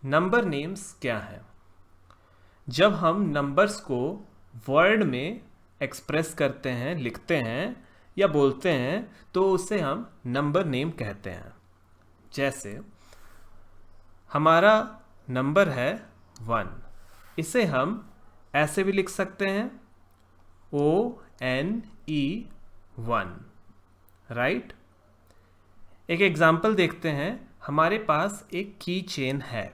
Number names क्या हैं? जब हम नंबर्स को वर्ड में एक्सप्रेस करते हैं, लिखते हैं या बोलते हैं तो उसे हम नंबर नेम कहते हैं। जैसे हमारा नंबर है 1, इसे हम ऐसे भी लिख सकते हैं ONE 1, राइट। एक एग्जाम्पल देखते हैं। हमारे पास एक की चेन है,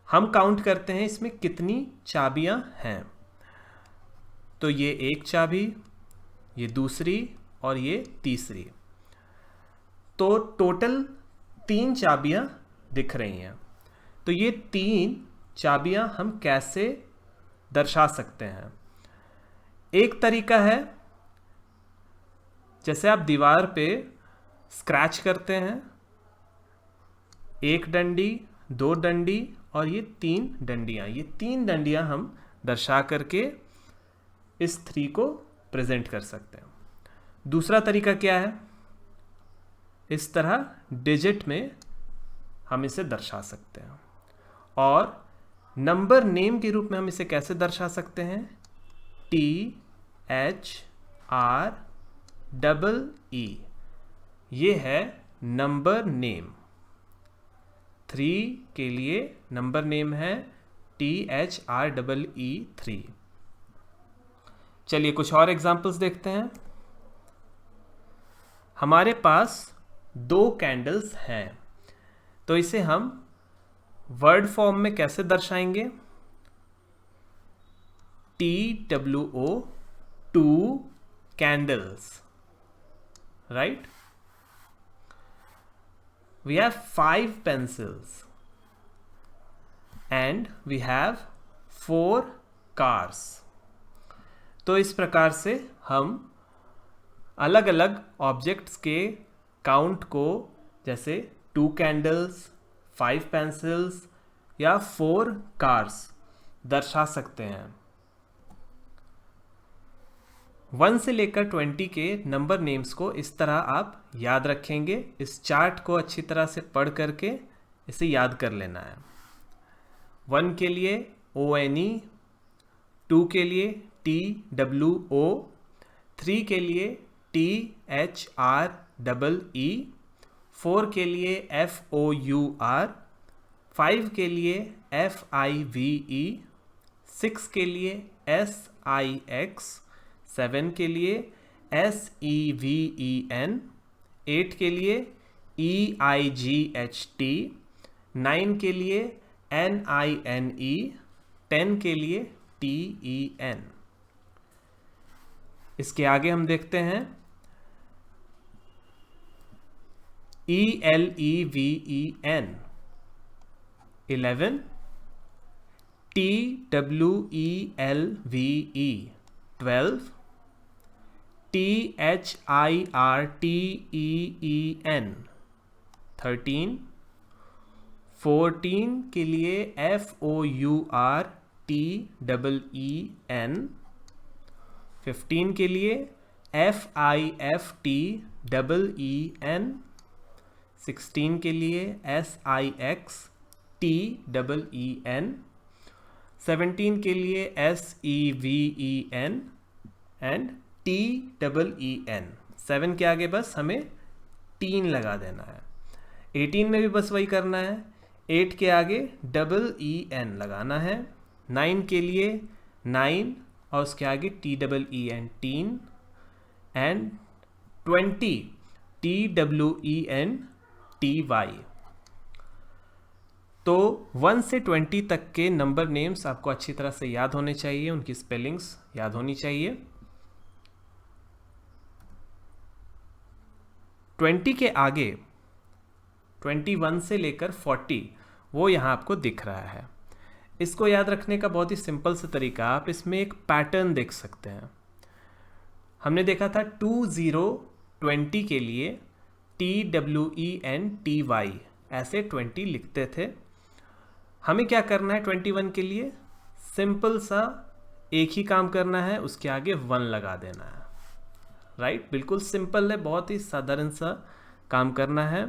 हम काउंट करते हैं इसमें कितनी चाबियां हैं। तो ये एक चाबी, ये दूसरी और ये तीसरी, तो टोटल 3 चाबियां दिख रही हैं। तो ये 3 चाबियां हम कैसे दर्शा सकते हैं? एक तरीका है, जैसे आप दीवार पे स्क्रैच करते हैं, एक डंडी, 2 डंडी और ये 3 डंडियां, ये 3 डंडियां हम दर्शा करके इस 3 को प्रेजेंट कर सकते हैं। दूसरा तरीका क्या है? इस तरह डिजिट में हम इसे दर्शा सकते हैं। और नंबर नेम के रूप में हम इसे कैसे दर्शा सकते हैं? THREE, ये है नंबर नेम। 3 के लिए नंबर नेम है THREE 3। चलिए कुछ और एग्जाम्पल्स देखते हैं। हमारे पास 2 कैंडल्स हैं, तो इसे हम वर्ड फॉर्म में कैसे दर्शाएंगे? TWO 2 candles, right? We have 5 pencils and we have 4 cars. तो इस प्रकार से हम अलग अलग ऑब्जेक्ट्स के काउंट को, जैसे 2 कैंडल्स, 5 पेंसिल्स या 4 कार्स दर्शा सकते हैं। 1 से लेकर 20 के नंबर नेम्स को इस तरह आप याद रखेंगे। इस चार्ट को अच्छी तरह से पढ़ करके इसे याद कर लेना है। 1 के लिए ONE, 2 के लिए TWO, 3 के लिए THREE, 4 के लिए FOUR, 5 के लिए FIVE, 6 के लिए SIX, 7 के लिए SEVEN, 8 के लिए EIGHT, 9 के लिए NINE, 10 के लिए TEN। इसके आगे हम देखते हैं ELEVEN, 11, TWELVE, 12, THIRTEEN, 13, 14 के लिए FOURTEEN, 15 के लिए FIFTEEN, 16 के लिए SIXTEEN, 17 के लिए SEVEN एंड TEEN। 7 के आगे बस हमें 3 लगा देना है। 18 में भी बस वही करना है, 8 के आगे EEN लगाना है। 9 के लिए 9 और उसके आगे TEEN, टीन, एंड 20 TWENTY। तो 1 से 20 तक के नंबर नेम्स आपको अच्छी तरह से याद होने चाहिए, उनकी स्पेलिंग्स याद होनी चाहिए। 20 के आगे 21 से लेकर 40 वो यहाँ आपको दिख रहा है। इसको याद रखने का बहुत ही सिंपल सा तरीका, आप इसमें एक पैटर्न देख सकते हैं। हमने देखा था 20 के लिए TWENTY ऐसे 20 लिखते थे। हमें क्या करना है 21 के लिए? सिंपल सा एक ही काम करना है, उसके आगे 1 लगा देना है, राइट। बिल्कुल सिंपल है, बहुत ही साधारण सा काम करना है।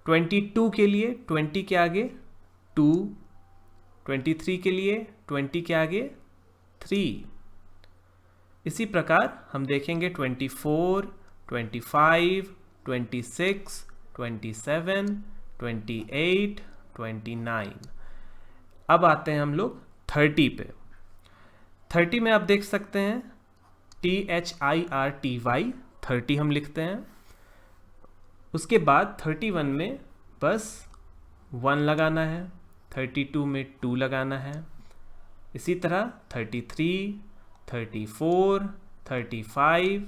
22 के लिए 20 के आगे 2, 23 के लिए 20 के आगे 3। इसी प्रकार हम देखेंगे 24, 25, 26, 27, 28, 29। अब आते हैं हम लोग 30 पे। 30 में आप देख सकते हैं THIRTY 30 हम लिखते हैं। उसके बाद 31 में बस 1 लगाना है, 32 में 2 लगाना है। इसी तरह 33, 34, 35,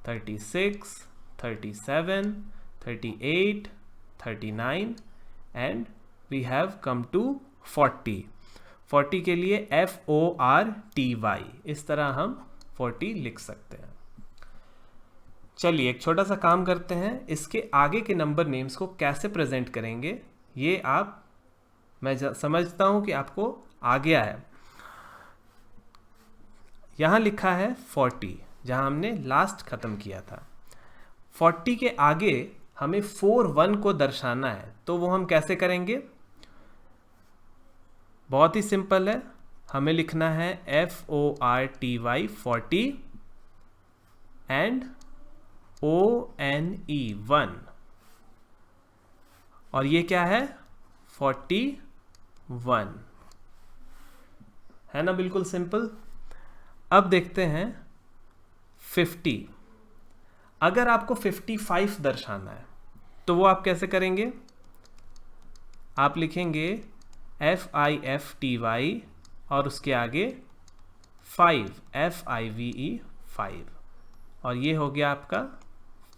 36, 37, 38, 39 and we have come to 40। 40 के लिए FORTY, इस तरह हम 40 लिख सकते हैं। चलिए एक छोटा सा काम करते हैं, इसके आगे के नंबर नेम्स को कैसे प्रेजेंट करेंगे ये मैं समझता हूं कि आपको आ गया है। यहाँ लिखा है 40, जहाँ हमने लास्ट खत्म किया था। 40 के आगे हमें 41 को दर्शाना है, तो वो हम कैसे करेंगे? बहुत ही सिंपल है, हमें लिखना है FORTY 40 एंड ONE 1, और ये क्या है? 41 है ना, बिल्कुल सिंपल। अब देखते हैं 50। अगर आपको 55 दर्शाना है तो वो आप कैसे करेंगे? आप लिखेंगे FIFTY और उसके आगे 5 FIVE 5, और ये हो गया आपका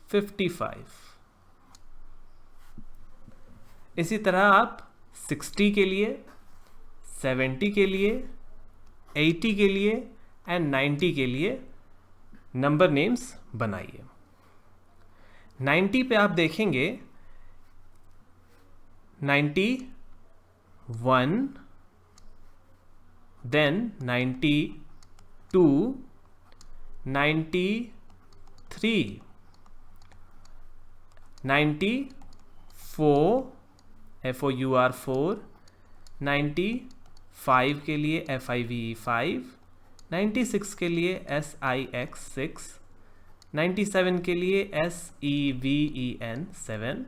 55। इसी तरह आप 60 के लिए, 70 के लिए, 80 के लिए एंड 90 के लिए नंबर नेम्स बनाइए। 90 पे आप देखेंगे 91, देन 92, 93, 94 FOUR 4, 95 के लिए FIVE 5, 96 के लिए SIX 6, 97 के लिए SEVEN 7,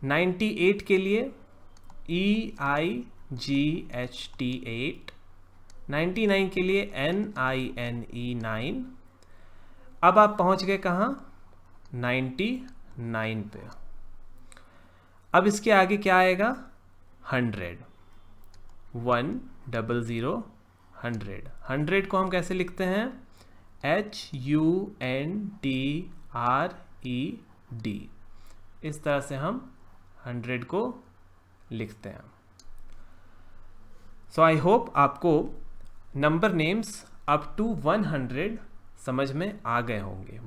98 के लिए EIGHT 8, 99 के लिए NINE 9। अब आप पहुंच गए कहाँ? 99 पे। अब इसके आगे क्या आएगा? 100, 100, 100। 100 को हम कैसे लिखते हैं? HUNDRED, इस तरह से हम 100 को लिखते हैं। सो आई होप आपको नंबर नेम्स अप टू 100 समझ में आ गए होंगे।